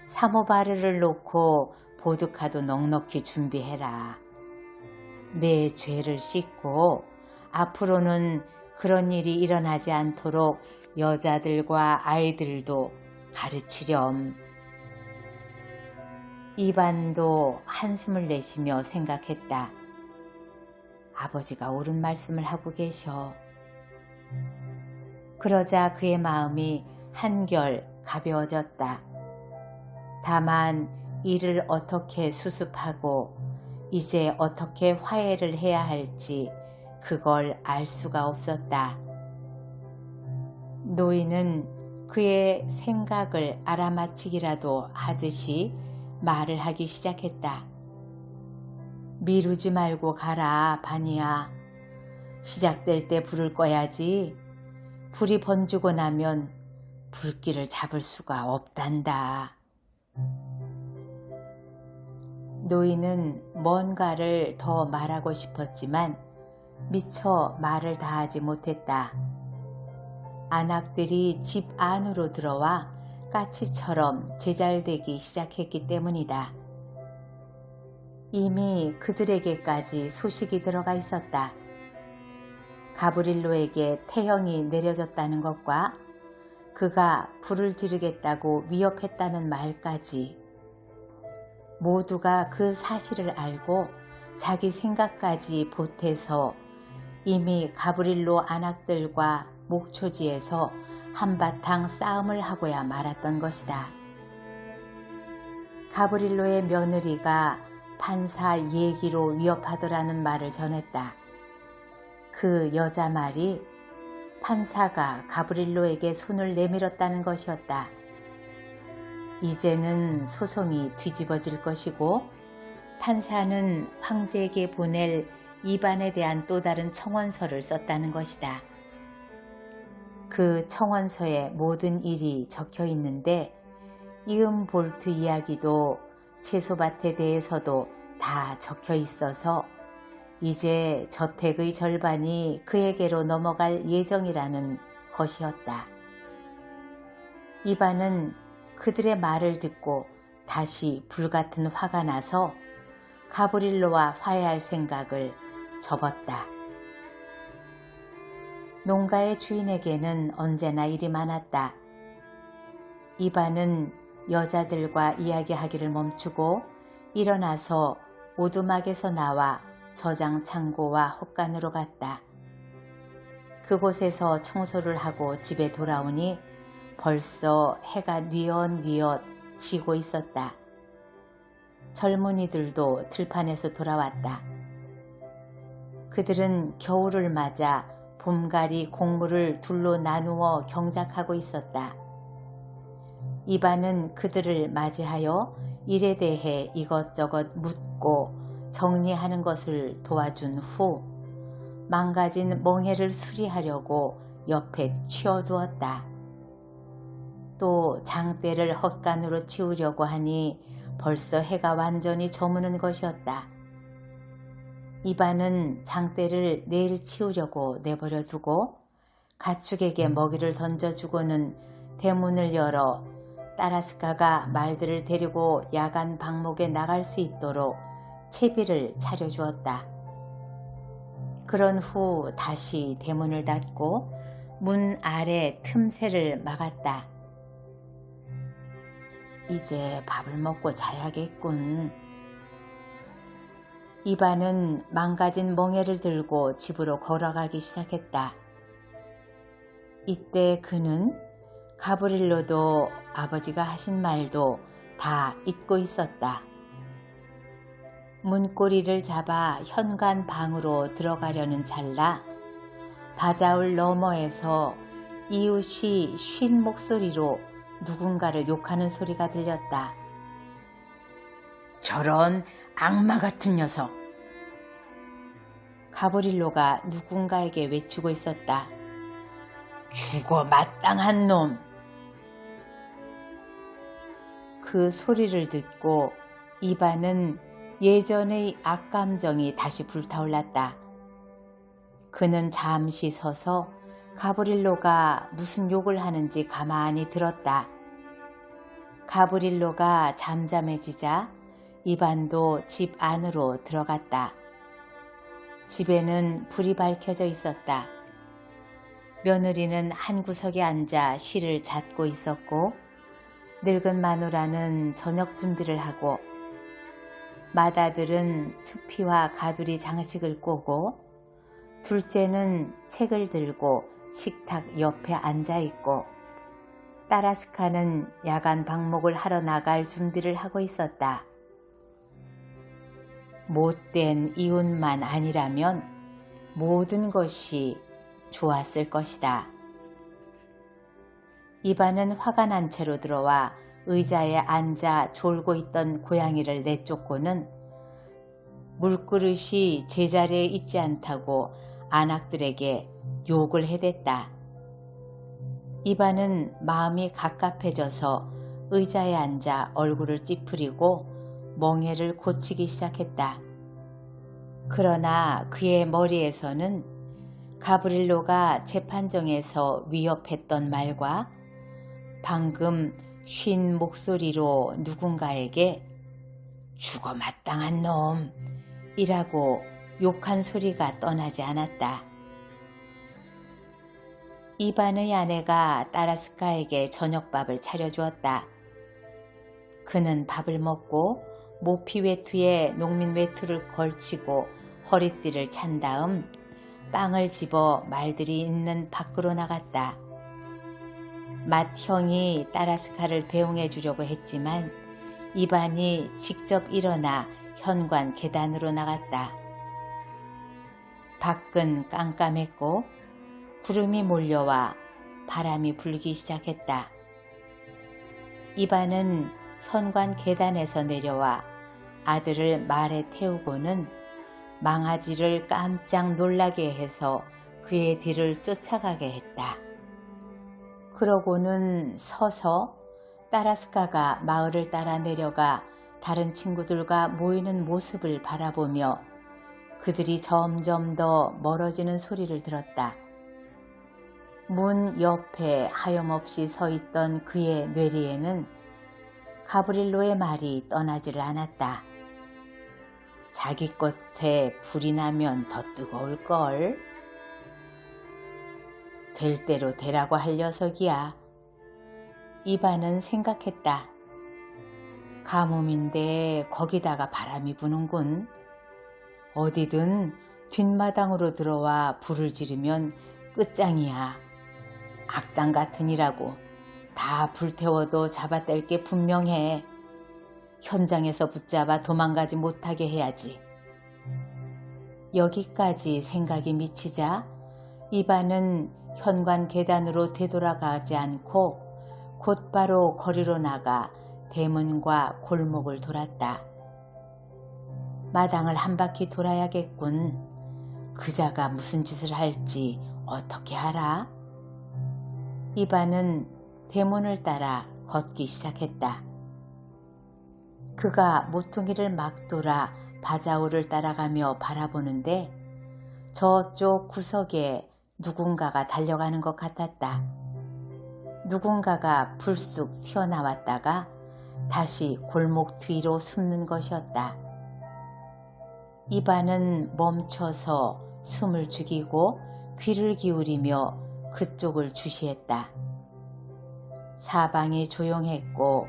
S1: 사모바르를 놓고 보드카도 넉넉히 준비해라. 내 죄를 씻고 앞으로는 그런 일이 일어나지 않도록 여자들과 아이들도 가르치렴. 이반도 한숨을 내쉬며 생각했다. 아버지가 옳은 말씀을 하고 계셔. 그러자 그의 마음이 한결 가벼워졌다. 다만 이를 어떻게 수습하고 이제 어떻게 화해를 해야 할지 그걸 알 수가 없었다. 노인은 그의 생각을 알아맞히기라도 하듯이 말을 하기 시작했다. 미루지 말고 가라, 바니야. 시작될 때 불을 꺼야지. 불이 번지고 나면 불길을 잡을 수가 없단다. 노인은 뭔가를 더 말하고 싶었지만 미처 말을 다하지 못했다. 안악들이 집 안으로 들어와 까치처럼 제잘되기 시작했기 때문이다. 이미 그들에게까지 소식이 들어가 있었다. 가브릴로에게 태형이 내려졌다는 것과 그가 불을 지르겠다고 위협했다는 말까지 모두가 그 사실을 알고 자기 생각까지 보태서 이미 가브릴로 안악들과 목초지에서 한바탕 싸움을 하고야 말았던 것이다. 가브릴로의 며느리가 판사 얘기로 위협하더라는 말을 전했다. 그 여자 말이 판사가 가브릴로에게 손을 내밀었다는 것이었다. 이제는 소송이 뒤집어질 것이고 판사는 황제에게 보낼 이반에 대한 또 다른 청원서를 썼다는 것이다. 그 청원서에 모든 일이 적혀 있는데 이음볼트 이야기도 채소밭에 대해서도 다 적혀 있어서 이제 저택의 절반이 그에게로 넘어갈 예정이라는 것이었다. 이반은 그들의 말을 듣고 다시 불같은 화가 나서 가브릴로와 화해할 생각을 접었다. 농가의 주인에게는 언제나 일이 많았다. 이반은 여자들과 이야기하기를 멈추고 일어나서 오두막에서 나와 저장 창고와 헛간으로 갔다. 그곳에서 청소를 하고 집에 돌아오니 벌써 해가 뉘엿뉘엿 지고 있었다. 젊은이들도 들판에서 돌아왔다. 그들은 겨울을 맞아 봄가리 곡물을 둘로 나누어 경작하고 있었다. 이반은 그들을 맞이하여 일에 대해 이것저것 묻고 정리하는 것을 도와준 후 망가진 멍에를 수리하려고 옆에 치워두었다. 또 장대를 헛간으로 치우려고 하니 벌써 해가 완전히 저무는 것이었다. 이반은 장대를 내일 치우려고 내버려 두고 가축에게 먹이를 던져주고는 대문을 열어 따라스카가 말들을 데리고 야간 방목에 나갈 수 있도록 채비를 차려주었다. 그런 후 다시 대문을 닫고 문 아래 틈새를 막았다. 이제 밥을 먹고 자야겠군. 이반은 망가진 멍에를 들고 집으로 걸어가기 시작했다. 이때 그는 가브릴로도 아버지가 하신 말도 다 잊고 있었다. 문고리를 잡아 현관 방으로 들어가려는 찰나 바자울 너머에서 이웃이 쉰 목소리로 누군가를 욕하는 소리가 들렸다. 저런 악마 같은 녀석! 가브릴로가 누군가에게 외치고 있었다. 죽어 마땅한 놈! 그 소리를 듣고 이반은 예전의 악감정이 다시 불타올랐다. 그는 잠시 서서 가브릴로가 무슨 욕을 하는지 가만히 들었다. 가브릴로가 잠잠해지자 이반도 집 안으로 들어갔다. 집에는 불이 밝혀져 있었다. 며느리는 한 구석에 앉아 시를 잣고 있었고 늙은 마누라는 저녁 준비를 하고 맏아들은 수피와 가두리 장식을 꼬고 둘째는 책을 들고 식탁 옆에 앉아있고 따라스카는 야간 방목을 하러 나갈 준비를 하고 있었다. 못된 이웃만 아니라면 모든 것이 좋았을 것이다. 이반은 화가 난 채로 들어와 의자에 앉아 졸고 있던 고양이를 내쫓고는 물그릇이 제자리에 있지 않다고 안악들에게 욕을 해댔다. 이반은 마음이 갑갑해져서 의자에 앉아 얼굴을 찌푸리고 멍에를 고치기 시작했다. 그러나 그의 머리에서는 가브릴로가 재판정에서 위협했던 말과 방금 쉰 목소리로 누군가에게 죽어 마땅한 놈이라고 욕한 소리가 떠나지 않았다. 이반의 아내가 따라스카에게 저녁밥을 차려주었다. 그는 밥을 먹고 모피 외투에 농민 외투를 걸치고 허리띠를 찬 다음 빵을 집어 말들이 있는 밖으로 나갔다. 맏형이 따라스카를 배웅해 주려고 했지만 이반이 직접 일어나 현관 계단으로 나갔다. 밖은 깜깜했고 구름이 몰려와 바람이 불기 시작했다. 이반은 현관 계단에서 내려와 아들을 말에 태우고는 망아지를 깜짝 놀라게 해서 그의 뒤를 쫓아가게 했다. 그러고는 서서 따라스카가 마을을 따라 내려가 다른 친구들과 모이는 모습을 바라보며 그들이 점점 더 멀어지는 소리를 들었다. 문 옆에 하염없이 서 있던 그의 뇌리에는 가브릴로의 말이 떠나지를 않았다. 자기 것에 불이 나면 더 뜨거울걸. 될 대로 되라고 할 녀석이야. 이반은 생각했다. 가뭄인데 거기다가 바람이 부는군. 어디든 뒷마당으로 들어와 불을 지르면 끝장이야. 악당 같으니라고 다 불태워도 잡아뗄 게 분명해. 현장에서 붙잡아 도망가지 못하게 해야지. 여기까지 생각이 미치자 이반은 현관 계단으로 되돌아가지 않고 곧바로 거리로 나가 대문과 골목을 돌았다. 마당을 한 바퀴 돌아야겠군. 그자가 무슨 짓을 할지 어떻게 알아? 이반은 대문을 따라 걷기 시작했다. 그가 모퉁이를 막 돌아 바자울을 따라가며 바라보는데 저쪽 구석에 누군가가 달려가는 것 같았다. 누군가가 불쑥 튀어나왔다가 다시 골목 뒤로 숨는 것이었다. 이반은 멈춰서 숨을 죽이고 귀를 기울이며 그쪽을 주시했다. 사방이 조용했고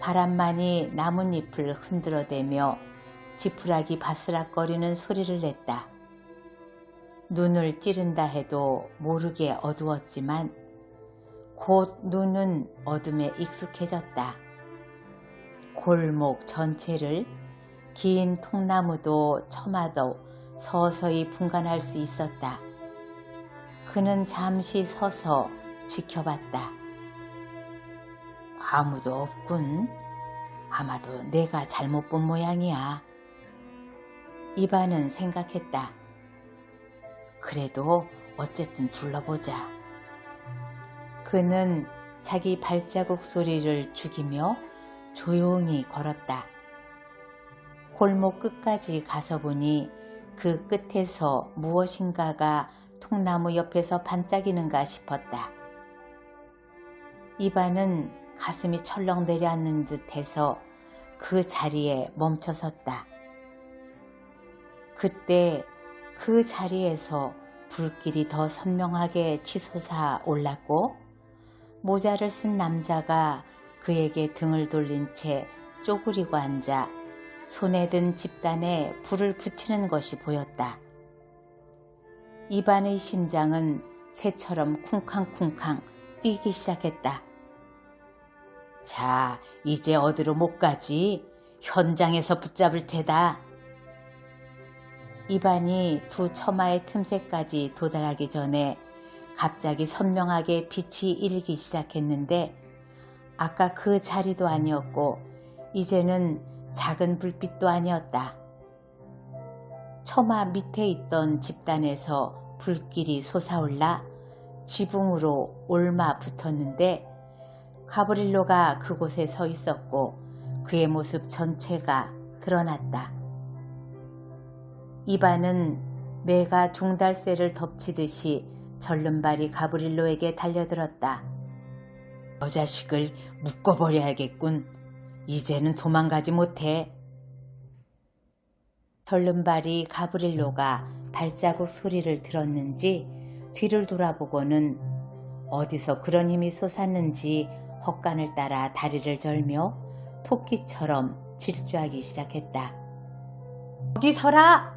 S1: 바람만이 나뭇잎을 흔들어대며 지푸라기 바스락거리는 소리를 냈다. 눈을 찌른다 해도 모르게 어두웠지만 곧 눈은 어둠에 익숙해졌다. 골목 전체를 긴 통나무도 처마도 서서히 분간할 수 있었다. 그는 잠시 서서 지켜봤다. 아무도 없군. 아마도 내가 잘못 본 모양이야. 이반은 생각했다. 그래도 어쨌든 둘러보자. 그는 자기 발자국 소리를 죽이며 조용히 걸었다. 골목 끝까지 가서 보니 그 끝에서 무엇인가가 통나무 옆에서 반짝이는가 싶었다. 이반은 가슴이 철렁 내려앉는 듯해서 그 자리에 멈춰섰다. 그때 그 자리에서 불길이 더 선명하게 치솟아 올랐고 모자를 쓴 남자가 그에게 등을 돌린 채 쪼그리고 앉아 손에 든 집단에 불을 붙이는 것이 보였다. 이반의 심장은 새처럼 쿵쾅쿵쾅 뛰기 시작했다. 자, 이제 어디로 못 가지? 현장에서 붙잡을 테다. 이반이 두 처마의 틈새까지 도달하기 전에 갑자기 선명하게 빛이 일기 시작했는데 아까 그 자리도 아니었고 이제는 작은 불빛도 아니었다. 처마 밑에 있던 집단에서 불길이 솟아올라 지붕으로 옮아 붙었는데 가브릴로가 그곳에 서 있었고 그의 모습 전체가 드러났다. 이반은 매가 종달새를 덮치듯이 절름발이 가브릴로에게 달려들었다. 저 자식을 묶어버려야겠군. 이제는 도망가지 못해. 절름발이 가브릴로가 발자국 소리를 들었는지 뒤를 돌아보고는 어디서 그런 힘이 솟았는지 헛간을 따라 다리를 절며 토끼처럼 질주하기 시작했다. 거기 서라!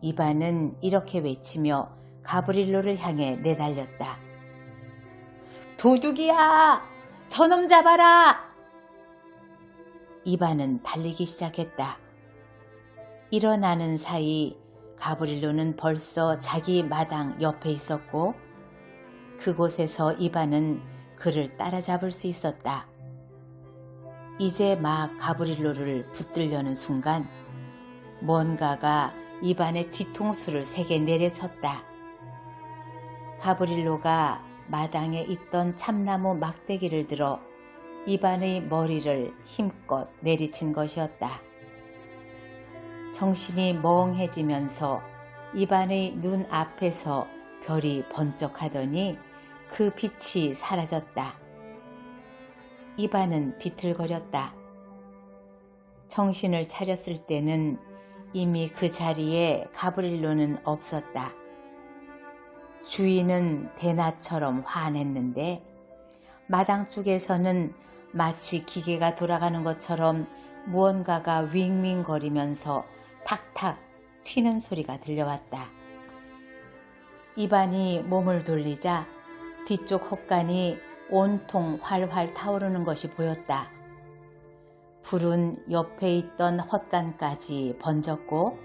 S1: 이반은 이렇게 외치며 가브릴로를 향해 내달렸다. 도둑이야! 저놈 잡아라! 이반은 달리기 시작했다. 일어나는 사이 가브릴로는 벌써 자기 마당 옆에 있었고 그곳에서 이반은 그를 따라잡을 수 있었다. 이제 막 가브릴로를 붙들려는 순간 뭔가가 이반의 뒤통수를 세게 내려쳤다. 가브릴로가 마당에 있던 참나무 막대기를 들어 이반의 머리를 힘껏 내리친 것이었다. 정신이 멍해지면서 이반의 눈 앞에서 별이 번쩍하더니 그 빛이 사라졌다. 이반은 비틀거렸다. 정신을 차렸을 때는 이미 그 자리에 가브릴로는 없었다. 주인은 대낮처럼 환했는데 마당 쪽에서는 마치 기계가 돌아가는 것처럼 무언가가 윙윙거리면서 탁탁 튀는 소리가 들려왔다. 이반이 몸을 돌리자 뒤쪽 헛간이 온통 활활 타오르는 것이 보였다. 불은 옆에 있던 헛간까지 번졌고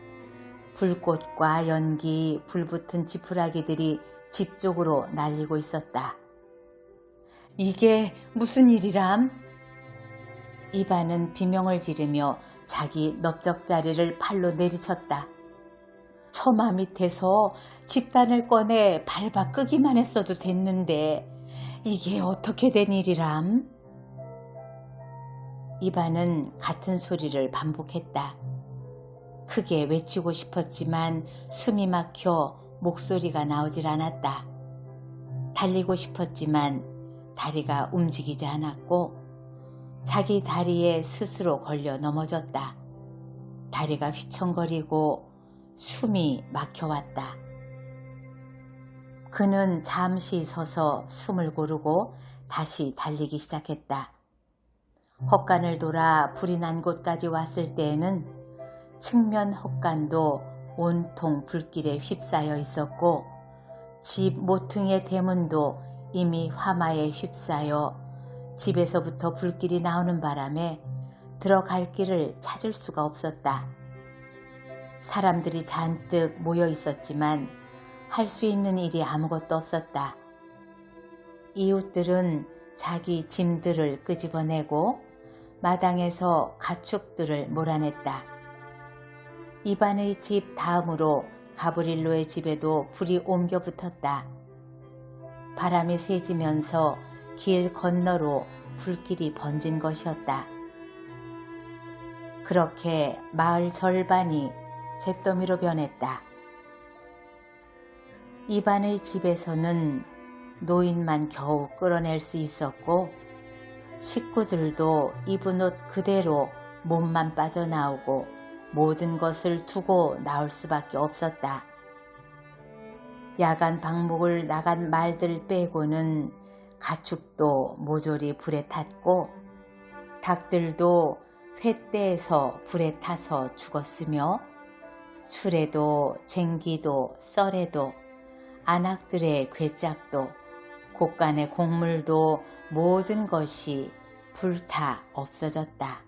S1: 불꽃과 연기, 불붙은 지푸라기들이 집 쪽으로 날리고 있었다. 이게 무슨 일이람? 이반은 비명을 지르며 자기 넓적자리를 팔로 내리쳤다. 처마 밑에서 집단을 꺼내 밟아 끄기만 했어도 됐는데 이게 어떻게 된 일이람? 이반은 같은 소리를 반복했다. 크게 외치고 싶었지만 숨이 막혀 목소리가 나오질 않았다. 달리고 싶었지만 다리가 움직이지 않았고 자기 다리에 스스로 걸려 넘어졌다. 다리가 휘청거리고 숨이 막혀왔다. 그는 잠시 서서 숨을 고르고 다시 달리기 시작했다. 헛간을 돌아 불이 난 곳까지 왔을 때에는 측면 헛간도 온통 불길에 휩싸여 있었고 집 모퉁이의 대문도 이미 화마에 휩싸여 집에서부터 불길이 나오는 바람에 들어갈 길을 찾을 수가 없었다. 사람들이 잔뜩 모여 있었지만 할 수 있는 일이 아무것도 없었다. 이웃들은 자기 짐들을 끄집어내고 마당에서 가축들을 몰아냈다. 이반의 집 다음으로 가브릴로의 집에도 불이 옮겨 붙었다. 바람이 세지면서 길 건너로 불길이 번진 것이었다. 그렇게 마을 절반이 잿더미로 변했다. 이반의 집에서는 노인만 겨우 끌어낼 수 있었고 식구들도 입은 옷 그대로 몸만 빠져나오고 모든 것을 두고 나올 수밖에 없었다. 야간 방목을 나간 말들 빼고는 가축도 모조리 불에 탔고 닭들도 횃대에서 불에 타서 죽었으며 수레도 쟁기도 썰에도 안악들의 괴짝도 곳간의 곡물도 모든 것이 불타 없어졌다.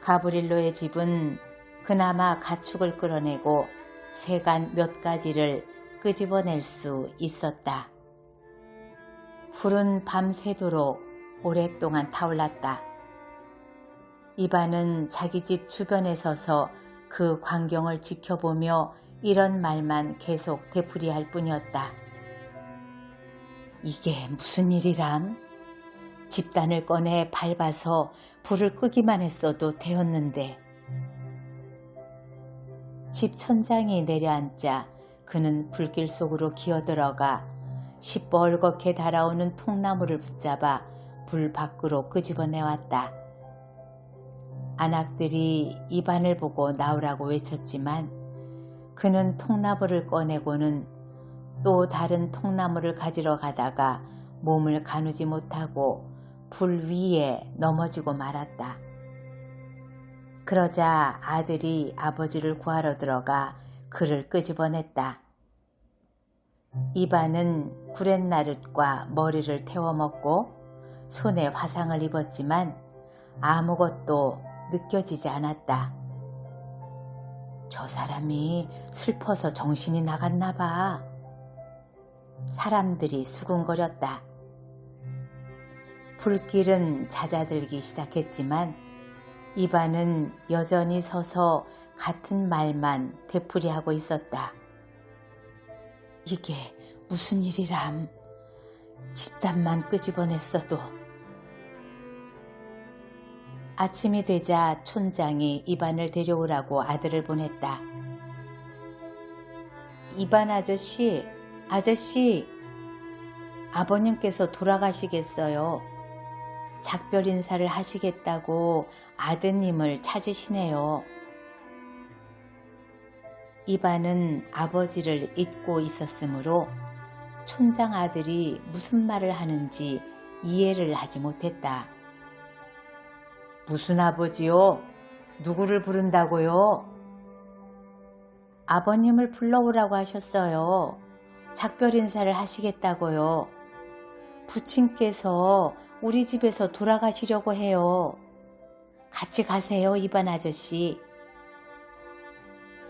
S1: 가브릴로의 집은 그나마 가축을 끌어내고 세간 몇 가지를 끄집어낼 수 있었다. 불은 밤새도록 오랫동안 타올랐다. 이반은 자기 집 주변에 서서 그 광경을 지켜보며 이런 말만 계속 되풀이할 뿐이었다. 이게 무슨 일이람? 집단을 꺼내 밟아서 불을 끄기만 했어도 되었는데. 집 천장이 내려앉자 그는 불길 속으로 기어들어가 시뻘겋게 달아오는 통나무를 붙잡아 불 밖으로 끄집어내왔다. 안악들이 이반을 보고 나오라고 외쳤지만 그는 통나무를 꺼내고는 또 다른 통나무를 가지러 가다가 몸을 가누지 못하고 불 위에 넘어지고 말았다. 그러자 아들이 아버지를 구하러 들어가 그를 끄집어냈다. 이반은 구렛나룻과 머리를 태워먹고 손에 화상을 입었지만 아무것도 느껴지지 않았다. 저 사람이 슬퍼서 정신이 나갔나 봐. 사람들이 수군거렸다. 불길은 잦아들기 시작했지만 이반은 여전히 서서 같은 말만 되풀이하고 있었다. 이게 무슨 일이람? 집단만 끄집어냈어도. 아침이 되자 촌장이 이반을 데려오라고 아들을 보냈다. 이반 아저씨, 아버님께서 돌아가시겠어요. 작별 인사를 하시겠다고 아드님을 찾으시네요. 이반은 아버지를 잊고 있었으므로 촌장 아들이 무슨 말을 하는지 이해를 하지 못했다. 무슨 아버지요? 누구를 부른다고요? 아버님을 불러오라고 하셨어요. 작별 인사를 하시겠다고요. 부친께서 우리 집에서 돌아가시려고 해요. 같이 가세요, 이반 아저씨.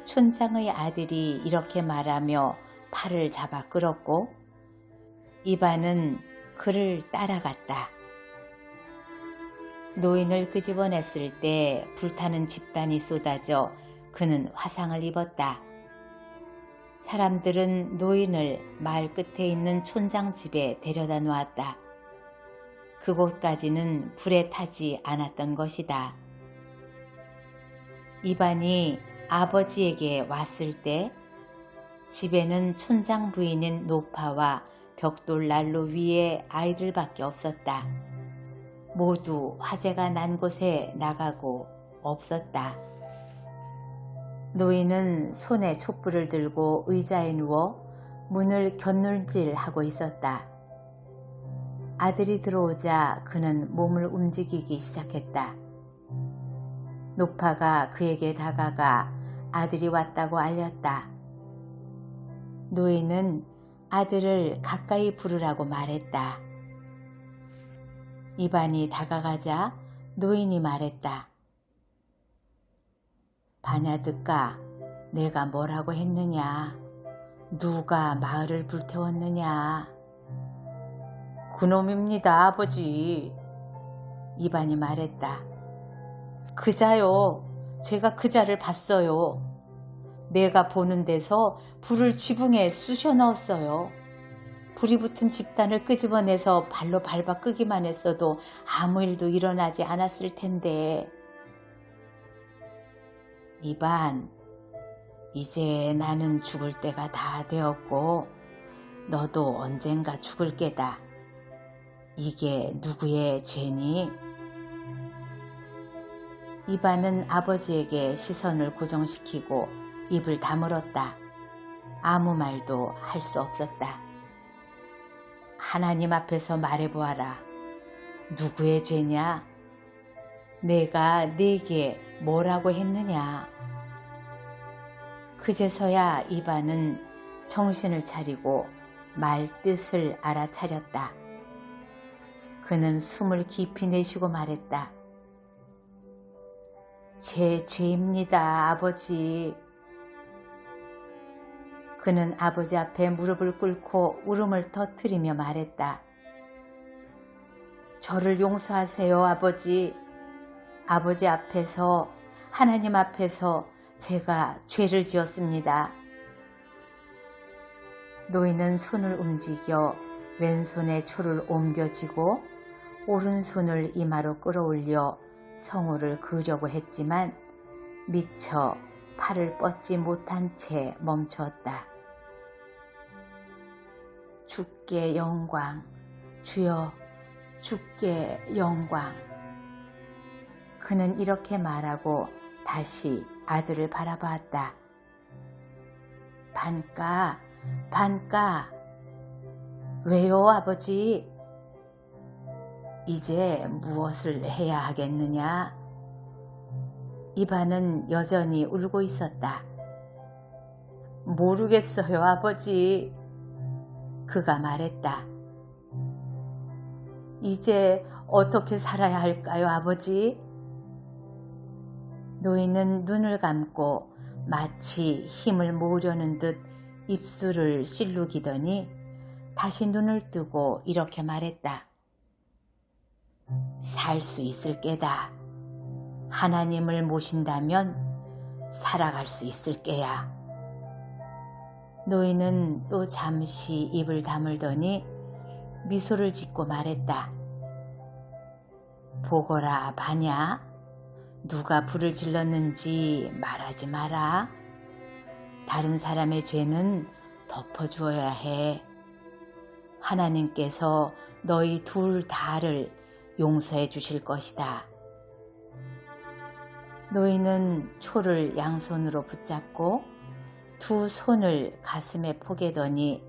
S1: 촌장의 아들이 이렇게 말하며 팔을 잡아 끌었고 이반은 그를 따라갔다. 노인을 끄집어냈을 때 불타는 집단이 쏟아져 그는 화상을 입었다. 사람들은 노인을 마을 끝에 있는 촌장 집에 데려다 놓았다. 그곳까지는 불에 타지 않았던 것이다. 이반이 아버지에게 왔을 때 집에는 촌장 부인인 노파와 벽돌 난로 위에 아이들밖에 없었다. 모두 화재가 난 곳에 나가고 없었다. 노인은 손에 촛불을 들고 의자에 누워 문을 곁눈질하고 있었다. 아들이 들어오자 그는 몸을 움직이기 시작했다. 노파가 그에게 다가가 아들이 왔다고 알렸다. 노인은 아들을 가까이 부르라고 말했다. 이반이 다가가자 노인이 말했다. 바냐드까, 내가 뭐라고 했느냐? 누가 마을을 불태웠느냐? 그놈입니다, 아버지. 이반이 말했다. 그자요. 제가 그자를 봤어요. 내가 보는 데서 불을 지붕에 쑤셔 넣었어요. 불이 붙은 집단을 끄집어내서 발로 밟아 끄기만 했어도 아무 일도 일어나지 않았을 텐데. 이반, 이제 나는 죽을 때가 다 되었고 너도 언젠가 죽을 게다. 이게 누구의 죄니? 이반은 아버지에게 시선을 고정시키고 입을 다물었다. 아무 말도 할 수 없었다. 하나님 앞에서 말해보아라. 누구의 죄냐? 내가 네게 뭐라고 했느냐? 그제서야 이반은 정신을 차리고 말 뜻을 알아차렸다. 그는 숨을 깊이 내쉬고 말했다. 제 죄입니다, 아버지. 그는 아버지 앞에 무릎을 꿇고 울음을 터뜨리며 말했다. 저를 용서하세요, 아버지. 아버지 앞에서, 하나님 앞에서 제가 죄를 지었습니다. 노인은 손을 움직여 왼손에 초를 옮겨쥐고 오른손을 이마로 끌어올려 성호를 그으려고 했지만 미처 팔을 뻗지 못한 채 멈추었다. 주께 영광, 주여 주께 영광. 그는 이렇게 말하고 다시 아들을 바라보았다. 반가, 반가. 왜요, 아버지? 이제 무엇을 해야 하겠느냐? 이반은 여전히 울고 있었다. 모르겠어요, 아버지. 그가 말했다. 이제 어떻게 살아야 할까요, 아버지? 노인은 눈을 감고 마치 힘을 모으려는 듯 입술을 실룩이더니 다시 눈을 뜨고 이렇게 말했다. 살 수 있을 게다. 하나님을 모신다면 살아갈 수 있을 게야. 노인은 또 잠시 입을 다물더니 미소를 짓고 말했다. 보거라, 바냐? 누가 불을 질렀는지 말하지 마라. 다른 사람의 죄는 덮어주어야 해. 하나님께서 너희 둘 다를 용서해 주실 것이다. 노인은 초를 양손으로 붙잡고 두 손을 가슴에 포개더니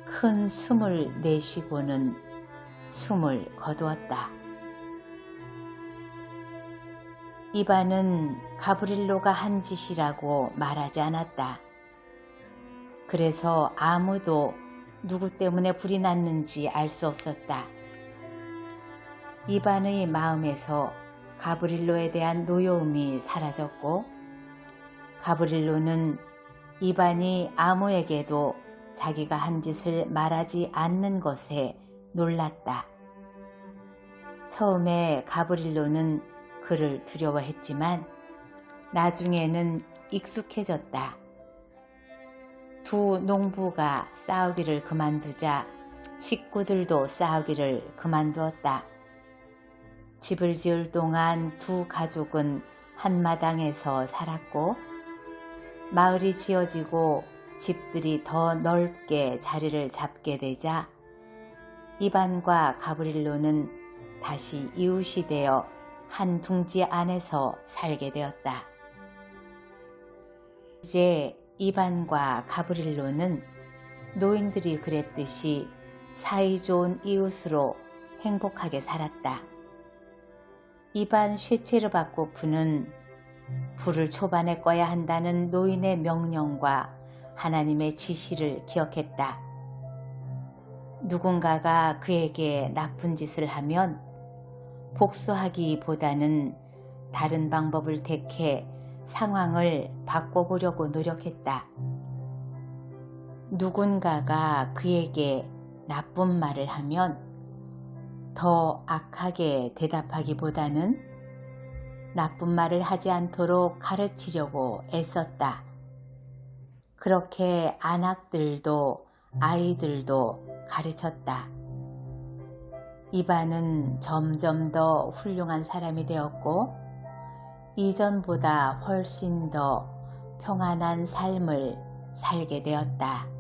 S1: 큰 숨을 내쉬고는 숨을 거두었다. 이반은 가브릴로가 한 짓이라고 말하지 않았다. 그래서 아무도 누구 때문에 불이 났는지 알 수 없었다. 이반의 마음에서 가브릴로에 대한 노여움이 사라졌고 가브릴로는 이반이 아무에게도 자기가 한 짓을 말하지 않는 것에 놀랐다. 처음에 가브릴로는 그를 두려워했지만 나중에는 익숙해졌다. 두 농부가 싸우기를 그만두자 식구들도 싸우기를 그만두었다. 집을 지을 동안 두 가족은 한마당에서 살았고 마을이 지어지고 집들이 더 넓게 자리를 잡게 되자 이반과 가브릴로는 다시 이웃이 되어 한 둥지 안에서 살게 되었다. 이제 이반과 가브릴로는 노인들이 그랬듯이 사이좋은 이웃으로 행복하게 살았다. 이반 쉐체르바코프는 불을 초반에 꺼야 한다는 노인의 명령과 하나님의 지시를 기억했다. 누군가가 그에게 나쁜 짓을 하면 복수하기보다는 다른 방법을 택해 상황을 바꿔보려고 노력했다. 누군가가 그에게 나쁜 말을 하면 더 악하게 대답하기보다는 나쁜 말을 하지 않도록 가르치려고 애썼다. 그렇게 안악들도 아이들도 가르쳤다. 이반은 점점 더 훌륭한 사람이 되었고 이전보다 훨씬 더 평안한 삶을 살게 되었다.